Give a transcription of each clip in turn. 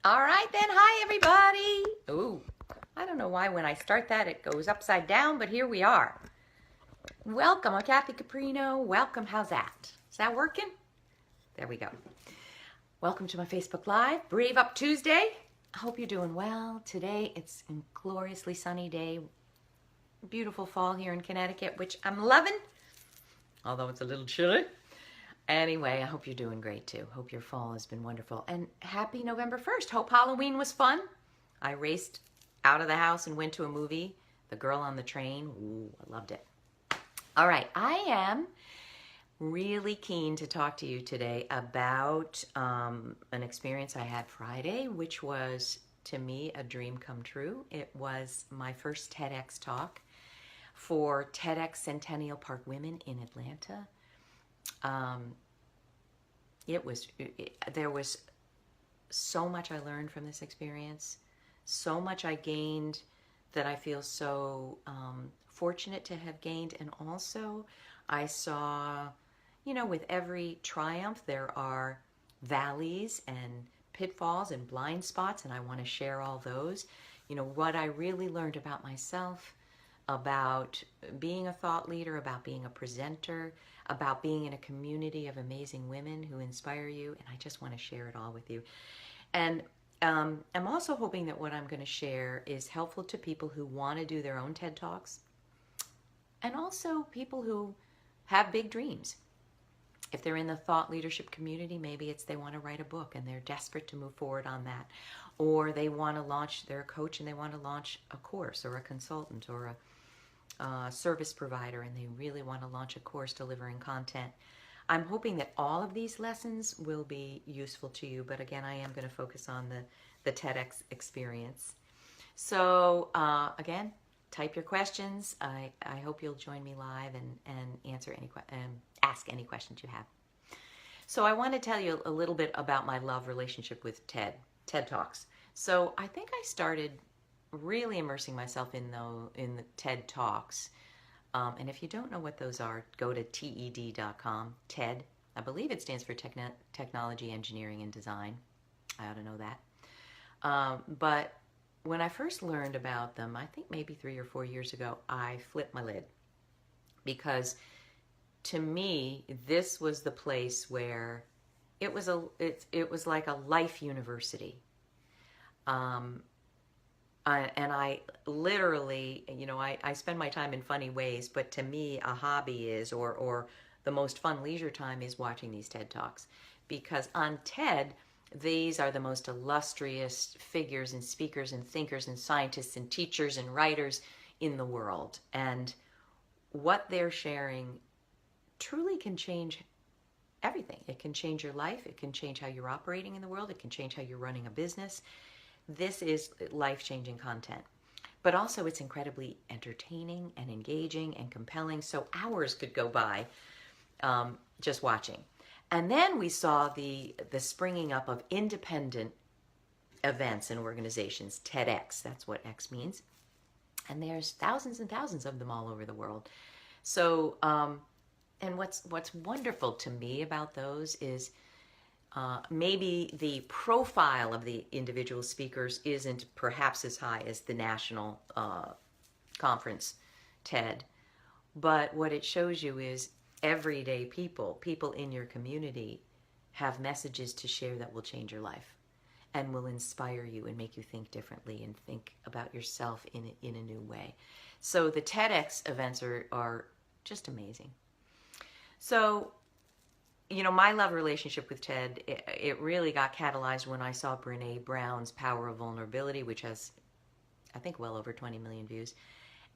All right then, hi everybody. Ooh, I don't know why when I start that it goes upside down, but here we are. Welcome, I'm Kathy Caprino. Welcome, how's that? Is that working? There we go. Welcome to my Facebook Live, Brave Up Tuesday. I hope you're doing well. Today it's a gloriously sunny day. Beautiful fall here in Connecticut, which I'm loving, although it's a little chilly. Anyway, I hope you're doing great too. Hope your fall has been wonderful. And happy November 1st. Hope Halloween was fun. I raced out of the house and went to a movie, The Girl on the Train. Ooh, I loved it. All right, I am really keen to talk to you today about an experience I had Friday, which was, to me, a dream come true. It was my first TEDx talk for TEDx Centennial Park Women in Atlanta. There was so much I learned from this experience, so much I gained that I feel so fortunate to have gained. And also I saw, with every triumph, there are valleys and pitfalls and blind spots, and I want to share all those. What I really learned about myself, about being a thought leader, about being a presenter, about being in a community of amazing women who inspire you, and I just want to share it all with you. And I'm also hoping that what I'm going to share is helpful to people who want to do their own TED Talks, and also people who have big dreams. If they're in the thought leadership community, maybe it's they want to write a book and they're desperate to move forward on that. Or they want to launch, they're a coach and they want to launch a course, or a consultant, or a service provider, and they really want to launch a course delivering content. I'm hoping that all of these lessons will be useful to you, but again, I am going to focus on the TEDx experience. So again, type your questions. I hope you'll join me live and answer ask any questions you have. So I want to tell you a little bit about my love relationship with TED Talks. So I think I started really immersing myself in the TED Talks. And if you don't know what those are, go to TED.com. TED, I believe it stands for Technology, Engineering, and Design. I ought to know that. But when I first learned about them, I think maybe 3 or 4 years ago, I flipped my lid. Because to me, this was the place where it was like a life university. And I literally, I spend my time in funny ways, but to me, a hobby is, or the most fun leisure time is watching these TED Talks. Because on TED, these are the most illustrious figures and speakers and thinkers and scientists and teachers and writers in the world. And what they're sharing truly can change everything. It can change your life. It can change how you're operating in the world. It can change how you're running a business. This is life-changing content, but also it's incredibly entertaining and engaging and compelling. So hours could go by just watching. And then we saw the springing up of independent events and organizations, TEDx, that's what X means. And there's thousands and thousands of them all over the world. So, and what's wonderful to me about those is maybe the profile of the individual speakers isn't perhaps as high as the national conference TED, but what it shows you is everyday people in your community have messages to share that will change your life and will inspire you and make you think differently and think about yourself in a new way. So the TEDx events are just amazing. So my love relationship with TED, it really got catalyzed when I saw Brené Brown's Power of Vulnerability, which has, I think, well over 20 million views.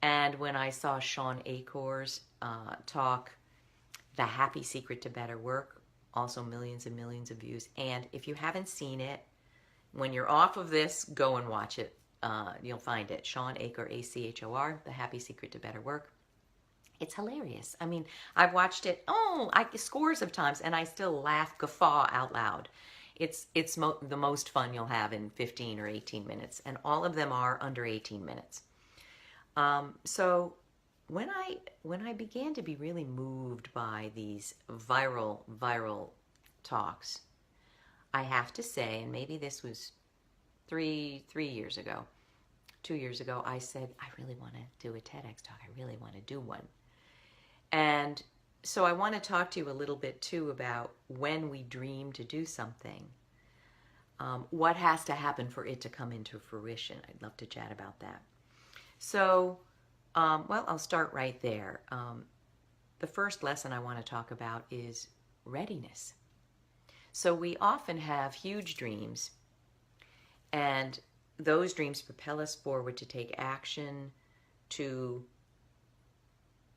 And when I saw Sean Acor's talk, The Happy Secret to Better Work, also millions and millions of views. And if you haven't seen it, when you're off of this, go and watch it. You'll find it. Sean Achor, Achor, The Happy Secret to Better Work. It's hilarious. I mean, I've watched it scores of times, and I still laugh, guffaw out loud. It's the most fun you'll have in 15 or 18 minutes, and all of them are under 18 minutes. So when I began to be really moved by these viral talks, I have to say, and maybe this was three years ago, 2 years ago, I said, I really want to do a TEDx talk. I really want to do one. And so I want to talk to you a little bit too about when we dream to do something. What has to happen for it to come into fruition? I'd love to chat about that. So, well, I'll start right there. The first lesson I want to talk about is readiness. So we often have huge dreams, and those dreams propel us forward to take action, to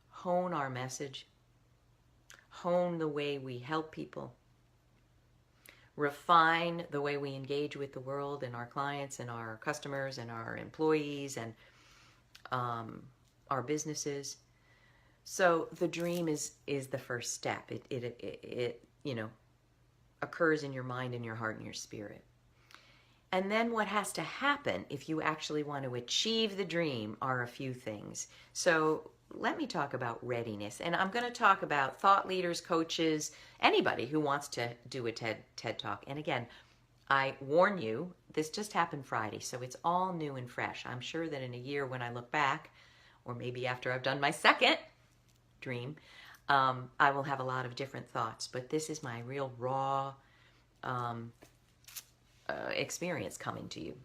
hone our message, hone the way we help people, refine the way we engage with the world and our clients and our customers and our employees and our businesses. So the dream is the first step. It occurs in your mind and your heart and your spirit. And then what has to happen if you actually want to achieve the dream are a few things. So let me talk about readiness. And I'm going to talk about thought leaders, coaches, anybody who wants to do a TED Talk. And again, I warn you, this just happened Friday, so it's all new and fresh. I'm sure that in a year when I look back, or maybe after I've done my second dream, I will have a lot of different thoughts. But this is my real raw experience coming to you.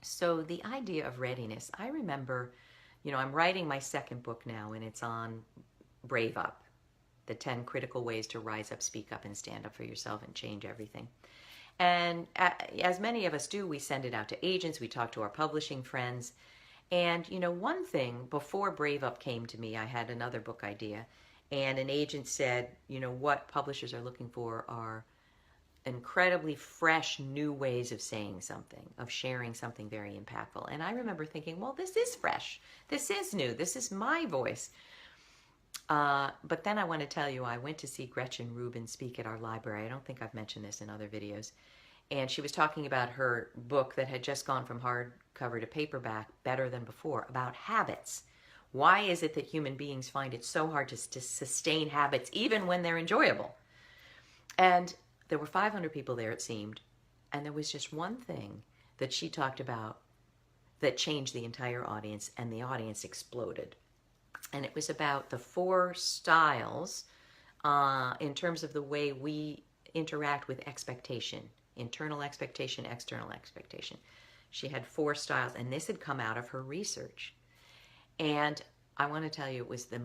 So the idea of readiness, I remember, I'm writing my second book now, and it's on Brave Up, the 10 critical ways to rise up, speak up, and stand up for yourself and change everything. And as many of us do, we send it out to agents, we talk to our publishing friends. And, one thing, before Brave Up came to me, I had another book idea, and an agent said, what publishers are looking for are incredibly fresh, new ways of saying something, of sharing something very impactful. And I remember thinking, well, this is fresh. This is new. This is my voice. But then I want to tell you, I went to see Gretchen Rubin speak at our library. I don't think I've mentioned this in other videos. And she was talking about her book that had just gone from hardcover to paperback, Better Than Before, about habits. Why is it that human beings find it so hard to sustain habits even when they're enjoyable? And there were 500 people there, it seemed. And there was just one thing that she talked about that changed the entire audience, and the audience exploded. And it was about the 4 styles in terms of the way we interact with expectation. Internal expectation, external expectation. She had 4 styles, and this had come out of her research. And I want to tell you, it was the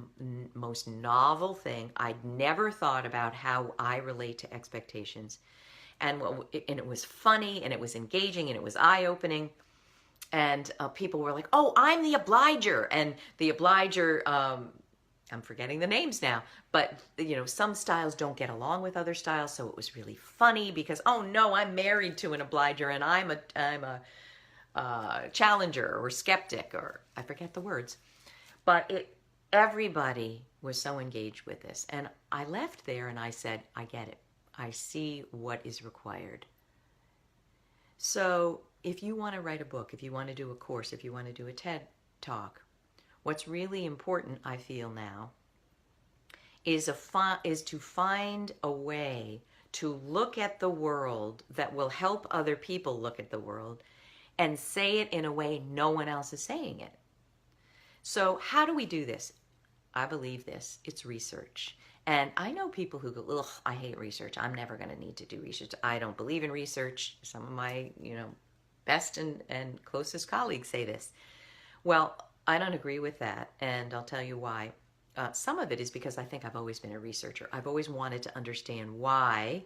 most novel thing. I'd never thought about how I relate to expectations. And it was funny, and it was engaging, and it was eye-opening. And people were like, oh, I'm the obliger. And the obliger, I'm forgetting the names now, but some styles don't get along with other styles, so it was really funny because, oh no, I'm married to an obliger, and I'm a challenger or skeptic, or I forget the words. But everybody was so engaged with this. And I left there and I said, I get it. I see what is required. So if you want to write a book, if you want to do a course, if you want to do a TED Talk, what's really important, I feel now, is to find a way to look at the world that will help other people look at the world and say it in a way no one else is saying it. So how do we do this? I believe this. It's research. And I know people who go, ugh, I hate research. I'm never going to need to do research. I don't believe in research. Some of my, best and closest colleagues say this. Well, I don't agree with that, and I'll tell you why. Some of it is because I think I've always been a researcher. I've always wanted to understand why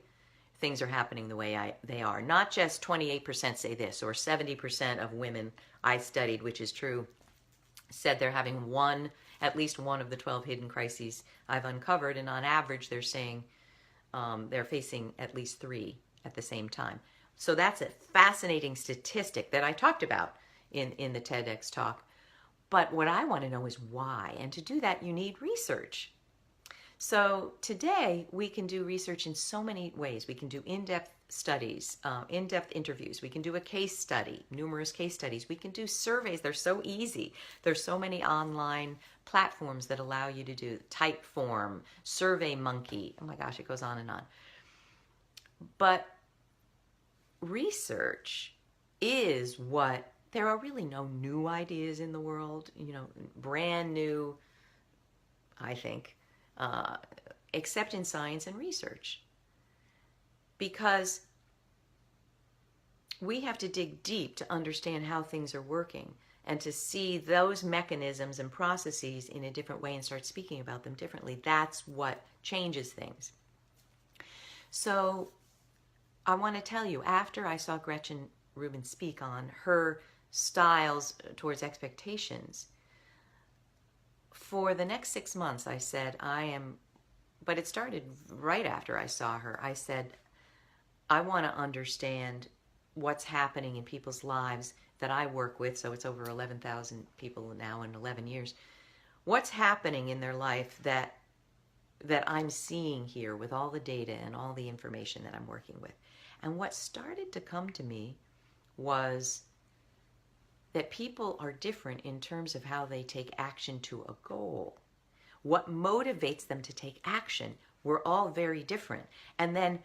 things are happening the way they are. Not just 28% say this, or 70% of women I studied, which is true, said they're having at least one of the 12 hidden crises I've uncovered, and on average they're saying they're facing at least 3 at the same time. So that's a fascinating statistic that I talked about in the TEDx talk. But what I want to know is why. And to do that, you need research. So today, we can do research in so many ways. We can do in-depth studies, in-depth interviews. We can do a case study, numerous case studies. We can do surveys. They're so easy. There's so many online platforms that allow you to do Typeform, SurveyMonkey. Oh my gosh, it goes on and on. But research is what, there are really no new ideas in the world, brand new, I think, except in science and research. Because we have to dig deep to understand how things are working and to see those mechanisms and processes in a different way and start speaking about them differently. That's what changes things. So I want to tell you, after I saw Gretchen Rubin speak on her styles towards expectations, for the next 6 months I said, but it started right after I saw her. I said, I want to understand what's happening in people's lives that I work with. So it's over 11,000 people now in 11 years. What's happening in their life that I'm seeing here with all the data and all the information that I'm working with. And what started to come to me was that people are different in terms of how they take action to a goal. What motivates them to take action, we're all very different. And then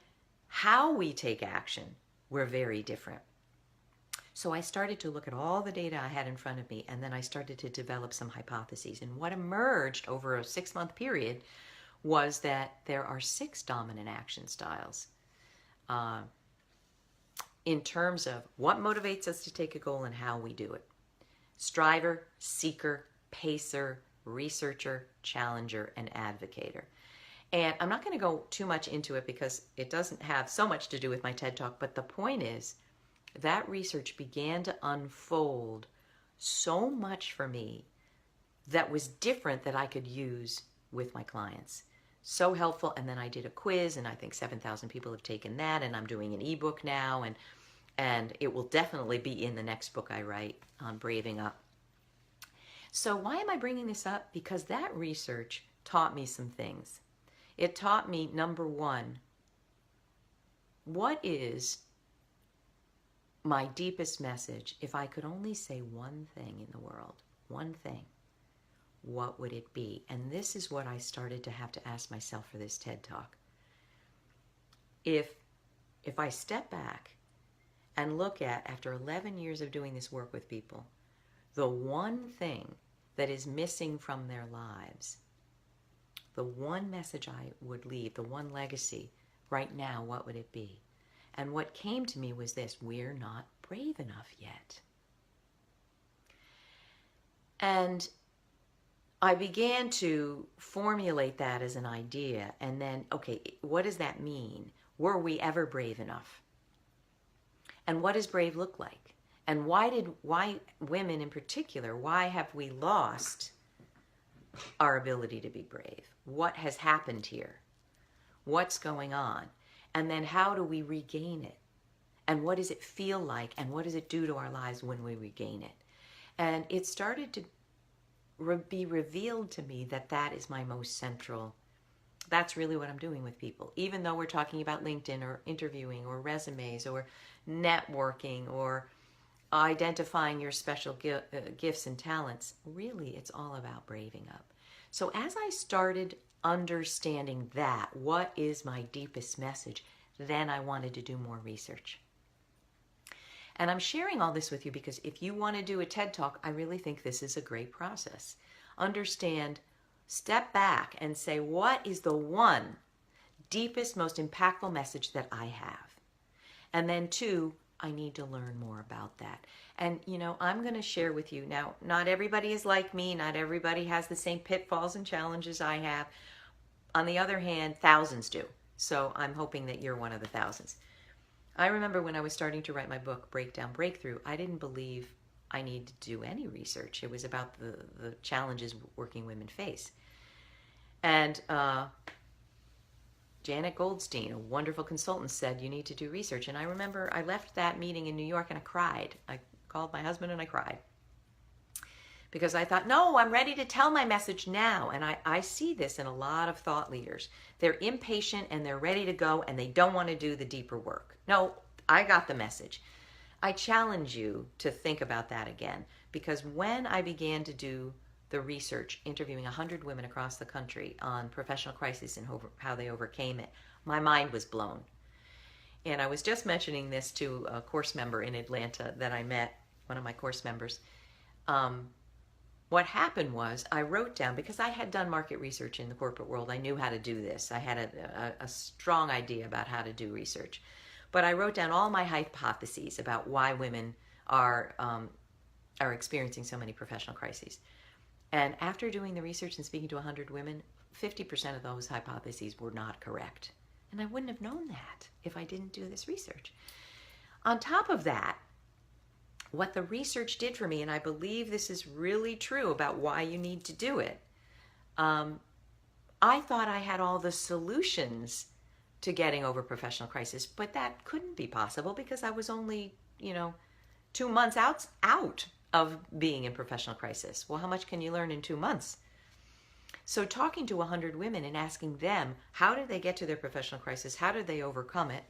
how we take action, we're very different. So I started to look at all the data I had in front of me, and then I started to develop some hypotheses. And what emerged over a 6-month period was that there are 6 dominant action styles in terms of what motivates us to take a goal and how we do it. Striver, seeker, pacer, researcher, challenger, and advocator. And I'm not going to go too much into it because it doesn't have so much to do with my TED Talk, but the point is that research began to unfold so much for me that was different that I could use with my clients. So helpful. And then I did a quiz, and I think 7,000 people have taken that, and I'm doing an ebook now, and it will definitely be in the next book I write on Braving Up. So why am I bringing this up? Because that research taught me some things. It taught me, number one, what is my deepest message? If I could only say one thing in the world, one thing, what would it be? And this is what I started to have to ask myself for this TED Talk. If I step back and look at, after 11 years of doing this work with people, the one thing that is missing from their lives, the one message I would leave, the one legacy right now, what would it be? And what came to me was this: we're not brave enough yet. And I began to formulate that as an idea, and then, okay, what does that mean? Were we ever brave enough? And what does brave look like? And why women in particular, why have we lost our ability to be brave? What has happened here? What's going on? And then how do we regain it? And what does it feel like? And what does it do to our lives when we regain it? And it started to be revealed to me that that is my most central, that's really what I'm doing with people. Even though we're talking about LinkedIn or interviewing or resumes or networking or identifying your special gifts and talents, really it's all about braving up. So as I started understanding that, what is my deepest message, then I wanted to do more research. And I'm sharing all this with you because if you want to do a TED Talk, I really think this is a great process. Understand, step back and say, what is the one deepest, most impactful message that I have? And then 2, I need to learn more about that. And, I'm going to share with you now, not everybody is like me. Not everybody has the same pitfalls and challenges I have. On the other hand, thousands do. So I'm hoping that you're one of the thousands. I remember when I was starting to write my book, Breakdown Breakthrough, I didn't believe I needed to do any research. It was about the challenges working women face. And Janet Goldstein, a wonderful consultant, said, you need to do research. And I remember I left that meeting in New York and I cried. I called my husband and I cried. Because I thought, no, I'm ready to tell my message now. And I see this in a lot of thought leaders. They're impatient and they're ready to go and they don't want to do the deeper work. No, I got the message. I challenge you to think about that again. Because when I began to do the research, interviewing 100 women across the country on professional crisis and how they overcame it, my mind was blown. And I was just mentioning this to a course member in Atlanta that I met, one of my course members. Um, what happened was I wrote down, because I had done market research in the corporate world, I knew how to do this. I had a strong idea about how to do research. But I wrote down all my hypotheses about why women are experiencing so many professional crises. And after doing the research and speaking to 100 women, 50% of those hypotheses were not correct. And I wouldn't have known that if I didn't do this research. On top of that, what the research did for me, and I believe this is really true about why you need to do it, I thought I had all the solutions to getting over professional crisis, but that couldn't be possible because I was only, 2 months out of being in professional crisis. Well, how much can you learn in 2 months? So talking to 100 women and asking them, how did they get to their professional crisis? How did they overcome it?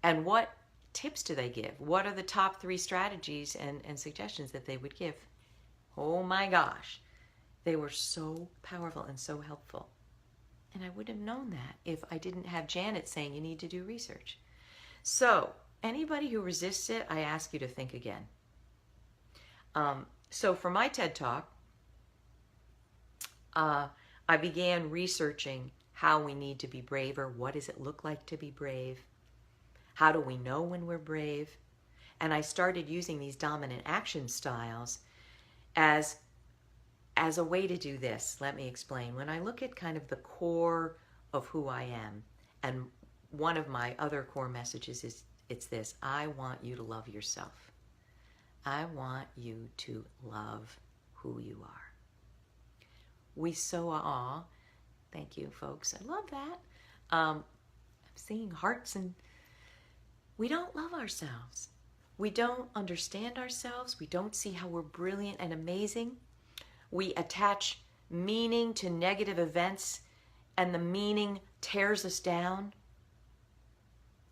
And what tips do they give? What are the top 3 strategies and suggestions that they would give? Oh my gosh, they were so powerful and so helpful. And I wouldn't have known that if I didn't have Janet saying you need to do research. So anybody who resists it, I ask you to think again. So for my TED Talk, I began researching how we need to be braver. What does it look like to be brave? How do we know when we're brave? And I started using these dominant action styles as a way to do this. Let me explain. When I look at kind of the core of who I am, and one of my other core messages is it's this: I want you to love yourself. I want you to love who you are. We so thank you, folks. I love that. I'm seeing hearts, and we don't love ourselves. We don't understand ourselves. We don't see how we're brilliant and amazing. We attach meaning to negative events, and the meaning tears us down.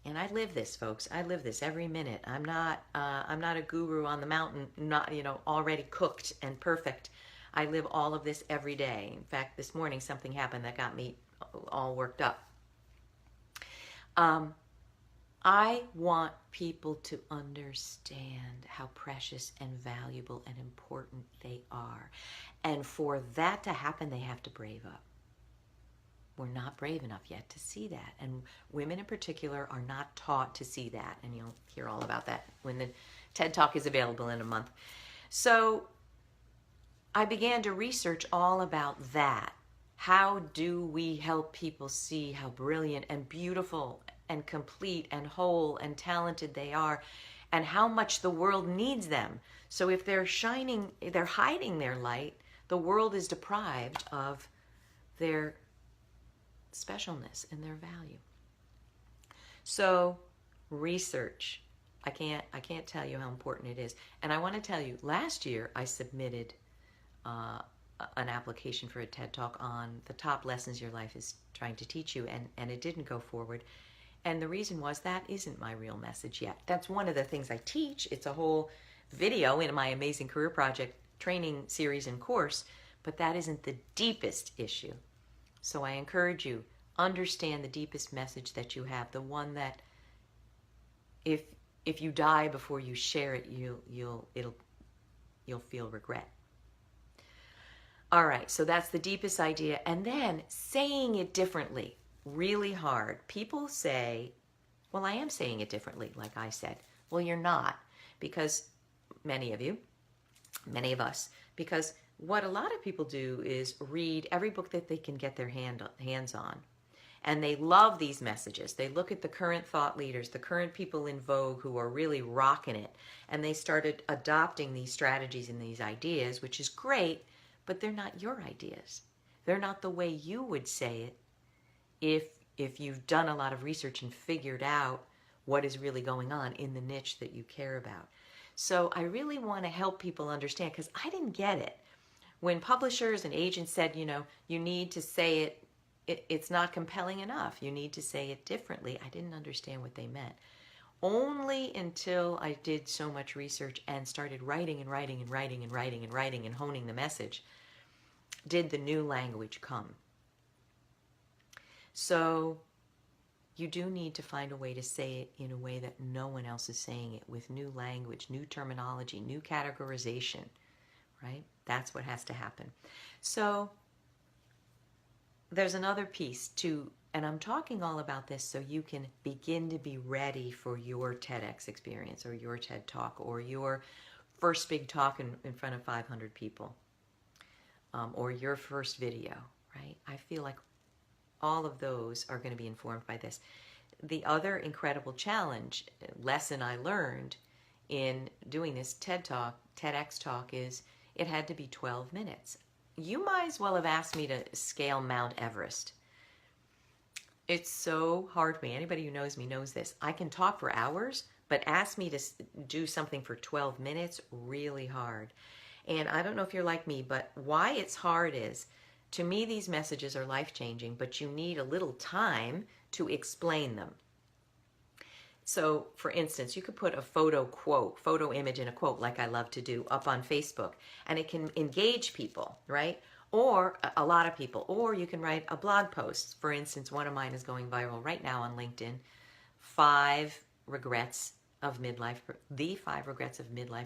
And I live this, folks. I live this every minute. I'm not a guru on the mountain, not already cooked and perfect. I live all of this every day. In fact, this morning something happened that got me all worked up. I want people to understand how precious and valuable and important they are. And for that to happen, they have to brave up. We're not brave enough yet to see that. And women in particular are not taught to see that. And you'll hear all about that when the TED Talk is available in a month. So I began to research all about that. How do we help people see how brilliant and beautiful and complete and whole and talented they are, and how much the world needs them? So if they're hiding their light, the world is deprived of their specialness and their value. So research, I can't tell you how important it is. And I want to tell you, last year I submitted an application for a TED Talk on the top lessons your life is trying to teach you, and it didn't go forward. And the reason was that isn't my real message yet. That's one of the things I teach. It's a whole video in my Amazing Career Project training series and course, but that isn't the deepest issue. So I encourage you, understand the deepest message that you have, the one that if you die before you share it, you'll feel regret. All right, so that's the deepest idea. And then saying it differently, really hard. People say, well, I am saying it differently, like I said. Well, you're not, because many of us, because what a lot of people do is read every book that they can get their hands on. And they love these messages. They look at the current thought leaders, the current people in vogue who are really rocking it. And they started adopting these strategies and these ideas, which is great, but they're not your ideas. They're not the way you would say it if you've done a lot of research and figured out what is really going on in the niche that you care about. So I really want to help people understand, because I didn't get it. When publishers and agents said, you need to say it's not compelling enough. You need to say it differently. I didn't understand what they meant. Only until I did so much research and started writing and writing and writing and writing and writing and honing the message did the new language come. So you do need to find a way to say it in a way that no one else is saying it, with new language, new terminology, new categorization, right? That's what has to happen. So there's another piece to, and I'm talking all about this so you can begin to be ready for your TEDx experience or your TED Talk or your first big talk in front of 500 people, or your first video, right? I feel like all of those are going to be informed by this. The other incredible challenge, lesson I learned in doing this TEDx talk, is it had to be 12 minutes. You might as well have asked me to scale Mount Everest. It's so hard for me. Anybody who knows me knows this. I can talk for hours, but ask me to do something for 12 minutes, really hard. And I don't know if you're like me, but why it's hard is, to me, these messages are life-changing, but you need a little time to explain them. So, for instance, you could put a photo image in a quote, like I love to do, up on Facebook, and it can engage people, right? Or a lot of people. Or you can write a blog post. For instance, one of mine is going viral right now on LinkedIn. The 5 regrets of midlife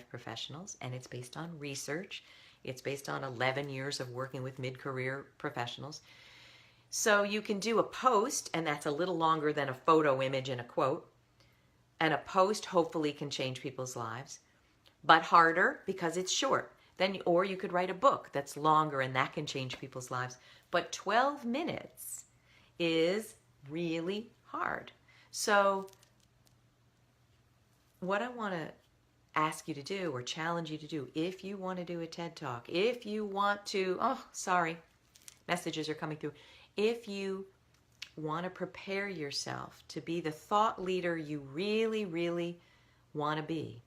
professionals, and it's based on research. It's based on 11 years of working with mid-career professionals. So you can do a post, and that's a little longer than a photo image and a quote. And a post hopefully can change people's lives, but harder because it's short. Or you could write a book that's longer, and that can change people's lives. But 12 minutes is really hard. So what I want to ask you to do, or challenge you to do, if you want to do a TED Talk, if you want to, messages are coming through. If you want to prepare yourself to be the thought leader you really, really want to be,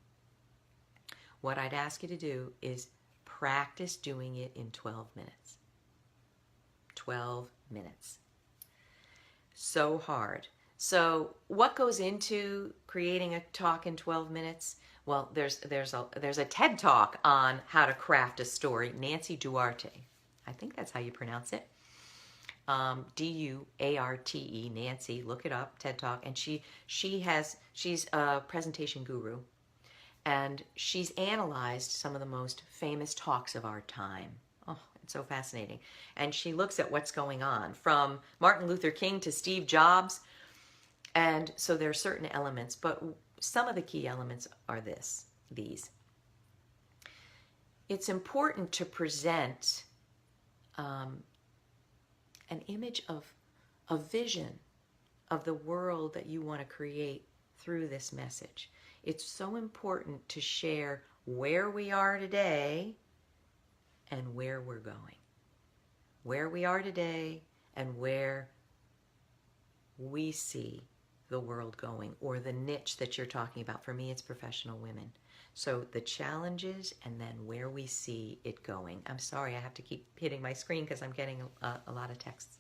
what I'd ask you to do is practice doing it in 12 minutes. 12 minutes. So hard. So what goes into creating a talk in 12 minutes? Well, there's a TED Talk on how to craft a story. Nancy Duarte, I think that's how you pronounce it. Duarte, Nancy, look it up, TED Talk. And she's a presentation guru. And she's analyzed some of the most famous talks of our time. Oh, it's so fascinating. And she looks at what's going on, from Martin Luther King to Steve Jobs. And so there are certain elements, but some of the key elements are these. It's important to present an image of a vision of the world that you want to create through this message. It's so important to share where we are today and where we're going. Where we are today and where we see the world going, or the niche that you're talking about. For me, it's professional women. So the challenges and then where we see it going. I'm sorry, I have to keep hitting my screen because I'm getting a lot of texts.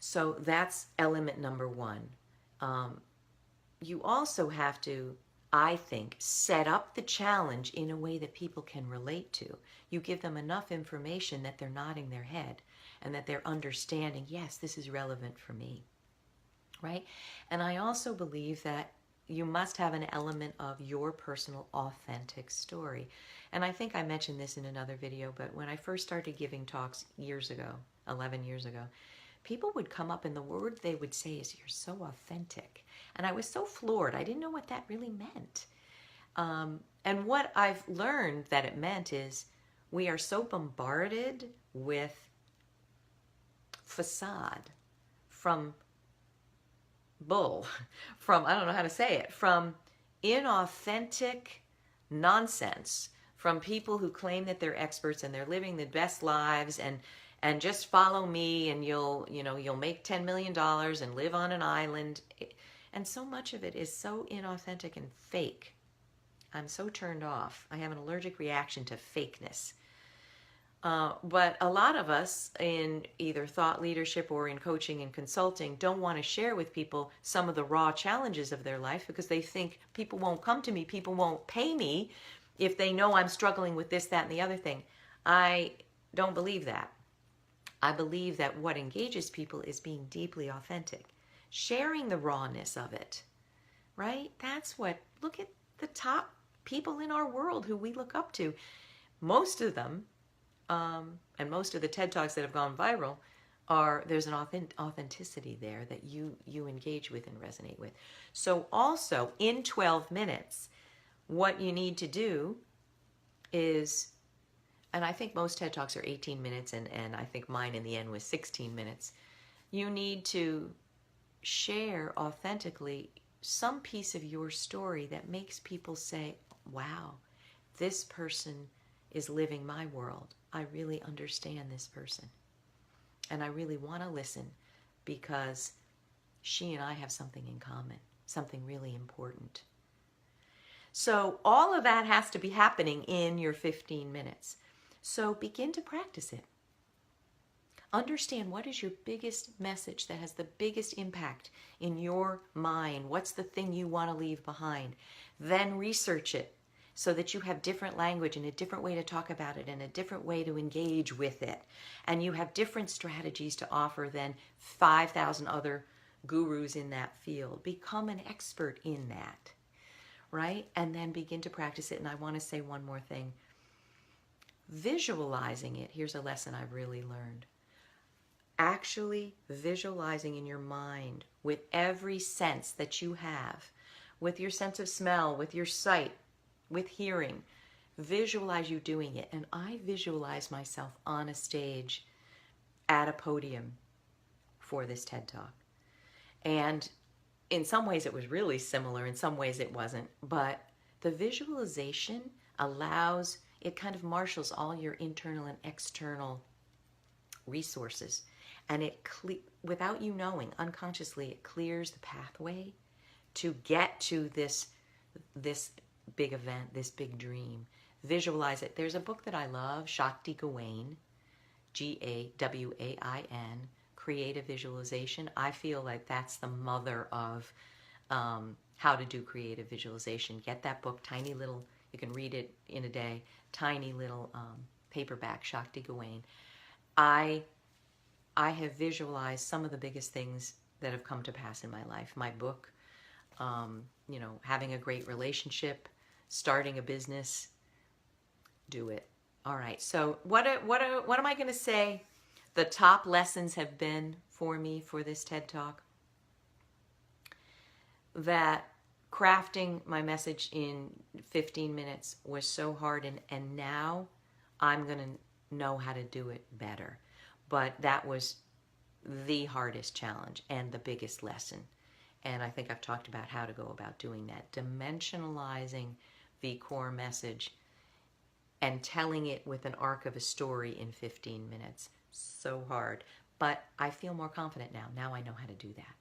So that's element number 1. You also have to, I think, set up the challenge in a way that people can relate to. You give them enough information that they're nodding their head and that they're understanding, yes, this is relevant for me, right? And I also believe that you must have an element of your personal, authentic story. And I think I mentioned this in another video, but when I first started giving talks years ago, 11 years ago, people would come up and the word they would say is, "You're so authentic." And I was so floored. I didn't know what that really meant. And what I've learned that it meant is, we are so bombarded with facade, from bull, from, I don't know how to say it, from inauthentic nonsense, from people who claim that they're experts and they're living the best lives, and just follow me and you'll make $10 million and live on an island. And so much of it is so inauthentic and fake. I'm so turned off. I have an allergic reaction to fakeness. But a lot of us in either thought leadership or in coaching and consulting don't want to share with people some of the raw challenges of their life, because they think people won't come to me, people won't pay me if they know I'm struggling with this, that, and the other thing. I don't believe that. I believe that what engages people is being deeply authentic, sharing the rawness of it, right? That's what, look at the top people in our world who we look up to. Most of them, and most of the TED Talks that have gone viral, there's an authenticity there that you engage with and resonate with. So also, in 12 minutes, what you need to do is, and I think most TED Talks are 18 minutes, and I think mine in the end was 16 minutes. You need to share authentically some piece of your story that makes people say, wow, this person is living my world. I really understand this person. And I really want to listen because she and I have something in common, something really important. So all of that has to be happening in your 15 minutes. So begin to practice it. Understand what is your biggest message that has the biggest impact in your mind. What's the thing you want to leave behind? Then research it so that you have different language and a different way to talk about it and a different way to engage with it. And you have different strategies to offer than 5,000 other gurus in that field. Become an expert in that, right? And then begin to practice it. And I want to say one more thing. Visualizing it, here's a lesson I've really learned. Actually visualizing in your mind with every sense that you have, with your sense of smell, with your sight, with hearing, visualize you doing it. And I visualize myself on a stage at a podium for this TED Talk. And in some ways it was really similar, in some ways it wasn't, but the visualization allows, it kind of marshals all your internal and external resources. And it, without you knowing, unconsciously, it clears the pathway to get to this big event, this big dream. Visualize it. There's a book that I love, Shakti Gawain, Gawain, Creative Visualization. I feel like that's the mother of how to do creative visualization. Get that book, tiny little, you can read it in a day, tiny little paperback, Shakti Gawain. I have visualized some of the biggest things that have come to pass in my life. My book, having a great relationship, starting a business, do it. All right. So what am I going to say the top lessons have been for me for this TED Talk? That crafting my message in 15 minutes was so hard, and now I'm going to know how to do it better. But that was the hardest challenge and the biggest lesson. And I think I've talked about how to go about doing that. Dimensionalizing the core message and telling it with an arc of a story in 15 minutes. So hard. But I feel more confident now. Now I know how to do that.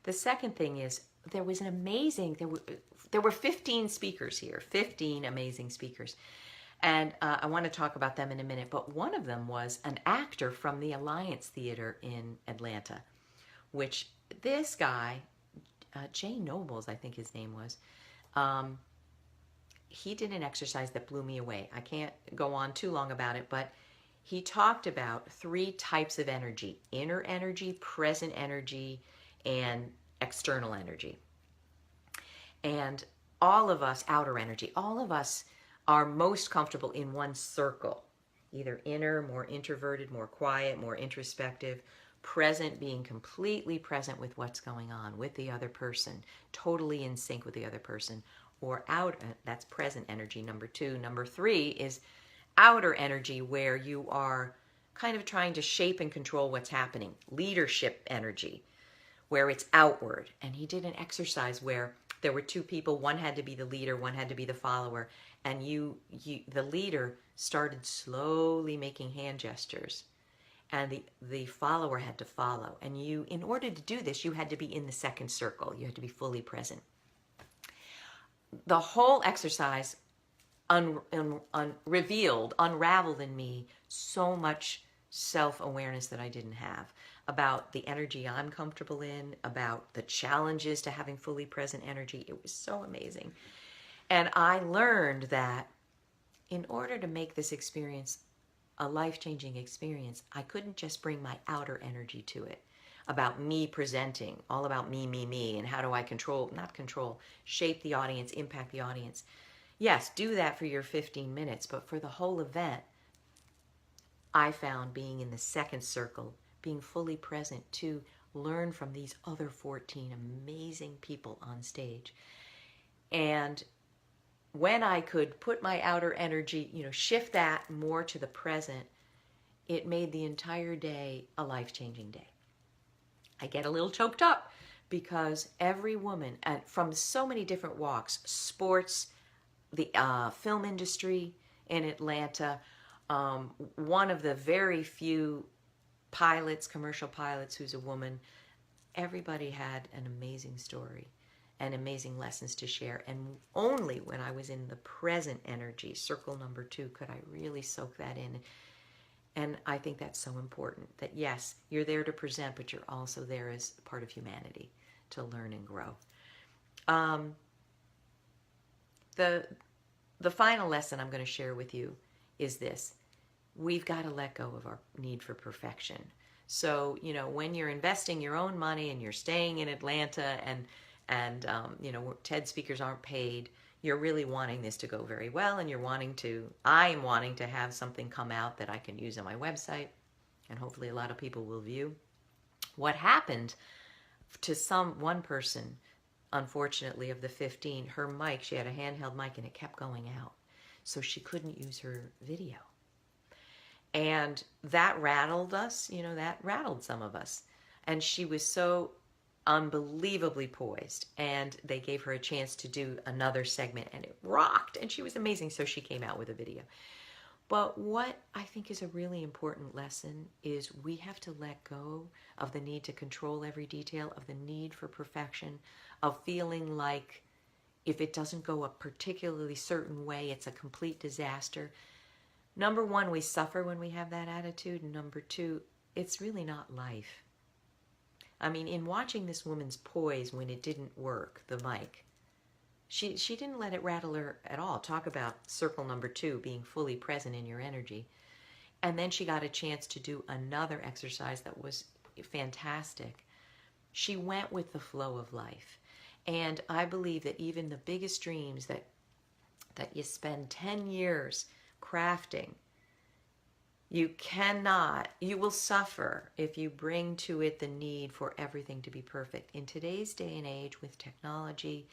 The second thing is, there was an amazing, there were 15 speakers here, 15 amazing speakers. And I want to talk about them in a minute, but one of them was an actor from the Alliance Theater in Atlanta, which this guy, Jay Nobles, I think his name was, he did an exercise that blew me away. I can't go on too long about it, but he talked about 3 types of energy: inner energy, present energy, and external energy. And all of us, outer energy, all of us are most comfortable in one circle, either inner, more introverted, more quiet, more introspective, present, being completely present with what's going on with the other person, totally in sync with the other person, or out, that's present energy, number 2. Number 3 is outer energy, where you are kind of trying to shape and control what's happening, leadership energy, where it's outward. And he did an exercise where there were 2 people, one had to be the leader, one had to be the follower, and the leader started slowly making hand gestures, and the follower had to follow. And in order to do this, you had to be in the second circle. You had to be fully present. The whole exercise unraveled in me so much self-awareness that I didn't have about the energy I'm comfortable in, about the challenges to having fully present energy. It was so amazing. And I learned that in order to make this experience a life-changing experience, I couldn't just bring my outer energy to it, about me presenting, all about me, and how do I control, not control, shape the audience, impact the audience. Yes, do that for your 15 minutes, but for the whole event, I found being in the second circle, being fully present to learn from these other 14 amazing people on stage. And when I could put my outer energy, shift that more to the present, it made the entire day a life-changing day. I get a little choked up because every woman, and from so many different walks, sports, the film industry in Atlanta, one of the very few pilots, commercial pilots, who's a woman, everybody had an amazing story and amazing lessons to share. And only when I was in the present energy, circle number 2, could I really soak that in. And I think that's so important, that yes, you're there to present, but you're also there as part of humanity to learn and grow. The final lesson I'm going to share with you is this. We've got to let go of our need for perfection. So, when you're investing your own money and you're staying in Atlanta and TED speakers aren't paid, you're really wanting this to go very well, and I'm wanting to have something come out that I can use on my website, and hopefully a lot of people will view. What happened to one person, unfortunately, of the 15, her mic, she had a handheld mic and it kept going out, so she couldn't use her video. And that rattled us, that rattled some of us. And she was so unbelievably poised, and they gave her a chance to do another segment, and it rocked, and she was amazing, so she came out with a video. But what I think is a really important lesson is we have to let go of the need to control every detail, of the need for perfection, of feeling like if it doesn't go a particularly certain way, it's a complete disaster. Number 1, we suffer when we have that attitude, and number 2, it's really not life. I mean, in watching this woman's poise when it didn't work, the mic, she didn't let it rattle her at all. Talk about circle number 2, being fully present in your energy. And then she got a chance to do another exercise that was fantastic. She went with the flow of life. And I believe that even the biggest dreams that you spend 10 years crafting, you will suffer if you bring to it the need for everything to be perfect. In today's day and age with technology,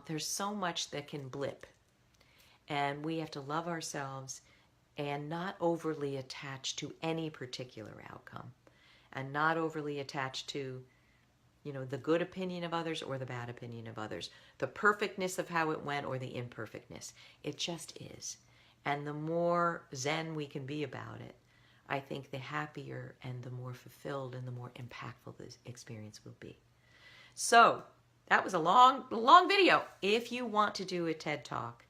there's so much that can blip. And we have to love ourselves and not overly attach to any particular outcome. And not overly attach to, the good opinion of others or the bad opinion of others. The perfectness of how it went or the imperfectness. It just is. And the more zen we can be about it, I think the happier and the more fulfilled and the more impactful this experience will be. So, that was a long video. If you want to do a TED Talk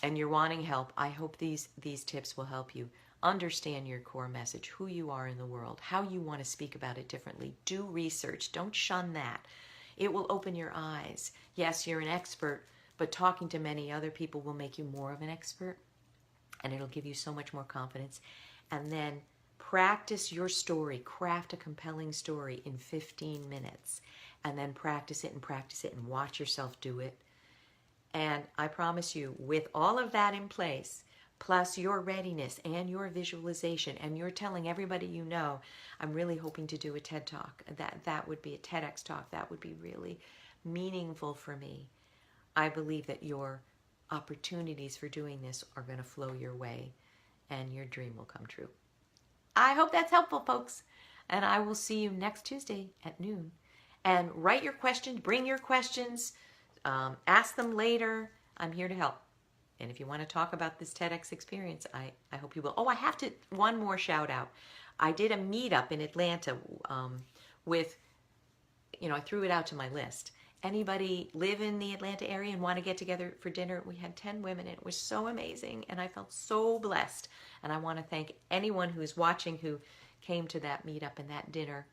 and you're wanting help, I hope these tips will help you understand your core message, who you are in the world, how you want to speak about it differently. Do research. Don't shun that. It will open your eyes. Yes, you're an expert, but talking to many other people will make you more of an expert. And it'll give you so much more confidence. And then practice your story. Craft a compelling story in 15 minutes. And then practice it and watch yourself do it. And I promise you, with all of that in place, plus your readiness and your visualization, and you're telling everybody you know, I'm really hoping to do a TED Talk. That would be a TEDx talk. That would be really meaningful for me. I believe that your opportunities for doing this are going to flow your way, and your dream will come true. I hope that's helpful, folks. And I will see you next Tuesday at noon. And write your questions, bring your questions, ask them later. I'm here to help. And if you want to talk about this TEDx experience, I hope you will. Oh, one more shout out. I did a meetup in Atlanta with, I threw it out to my list. Anybody live in the Atlanta area and want to get together for dinner? We had 10 women, and it was so amazing, and I felt so blessed. And I want to thank anyone who's watching who came to that meetup and that dinner,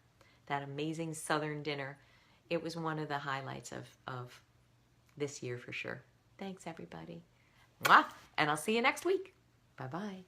that amazing Southern dinner. It was one of the highlights of this year for sure. Thanks, everybody. Mwah! And I'll see you next week. Bye-bye.